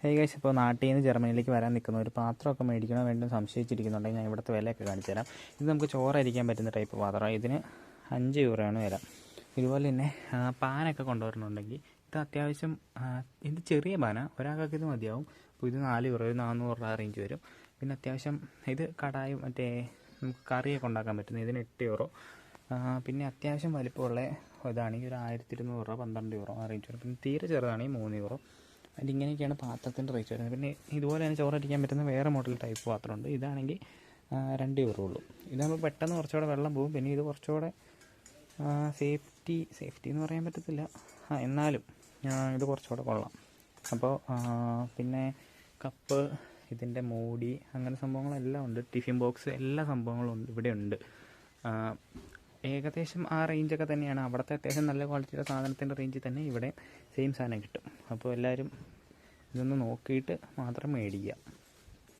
ഏകദേശം ഇപ്പോൾ നാട്ടിൽ നിന്ന് ജർമ്മനിയിലേക്ക് വരാൻ നിൽക്കുന്ന ഒരു പാത്രമൊക്കെ മേടിക്കണോ വേണ്ടി സംശയിച്ചിരിക്കുന്നുണ്ടെങ്കിൽ ഞാൻ ഇവിടുത്തെ വിലയൊക്കെ കാണിച്ചു തരാം. ഇത് നമുക്ക് ചോറരിക്കാൻ പറ്റുന്ന ടൈപ്പ് പാത്രമാണ്. ഇതിന് 5 യൂറോയാണ് വില. ഇതുപോലെ തന്നെ പാനൊക്കെ കൊണ്ടുവരുന്നുണ്ടെങ്കിൽ ഇത് അത്യാവശ്യം ഇത് ചെറിയ പാന, ഒരാൾക്കൊക്കെ ഇത് മതിയാവും. അപ്പോൾ ഇത് 4 യൂറോ, 400 രൂപ റേഞ്ച് വരും. പിന്നെ അത്യാവശ്യം ഇത് കടായും മറ്റേ നമുക്ക് കറിയൊക്കെ ഉണ്ടാക്കാൻ പറ്റുന്നത് ഇതിന് 8 യൂറോ. പിന്നെ അത്യാവശ്യം വലിപ്പമുള്ള ഇതാണെങ്കിൽ ഒരു 1200 രൂപ, 12 യൂറോ ആ റേഞ്ച് വരും. പിന്നെ തീരെ ചെറുതാണെങ്കിൽ 3 യൂറോ. അതിങ്ങനെയൊക്കെയാണ് പാത്രത്തിൻ്റെ റേറ്റ് വരുന്നത്. പിന്നെ ഇതുപോലെ തന്നെ ചോറടിക്കാൻ പറ്റുന്ന വേറെ മോഡൽ ടൈപ്പ് പാത്രമുണ്ട്. ഇതാണെങ്കിൽ 2 യൂറോ ഉള്ളൂ. ഇതാകുമ്പോൾ പെട്ടെന്ന് കുറച്ചുകൂടെ വെള്ളം പോകും. പിന്നെ ഇത് കുറച്ചുകൂടെ സേഫ്റ്റി എന്ന് പറയാൻ പറ്റത്തില്ല, എന്നാലും ഇത് കുറച്ചുകൂടെ കൊള്ളാം. അപ്പോൾ പിന്നെ കപ്പ്, ഇതിൻ്റെ മൂടി, അങ്ങനെ സംഭവങ്ങളെല്ലാം ഉണ്ട്. ടിഫിൻ ബോക്സ്, എല്ലാ സംഭവങ്ങളും ഉണ്ട് ഇവിടെ ഉണ്ട്. ഏകദേശം ആ റേഞ്ചൊക്കെ തന്നെയാണ് അവിടുത്തെ. അത്യാവശ്യം നല്ല ക്വാളിറ്റിയുടെ സാധനത്തിൻ്റെ റേഞ്ചിൽ തന്നെ ഇവിടെ സെയിം സാധനം കിട്ടും. അപ്പോൾ എല്ലാവരും ഇതൊന്ന് നോക്കിയിട്ട് മാത്രം മേടിക്കുക.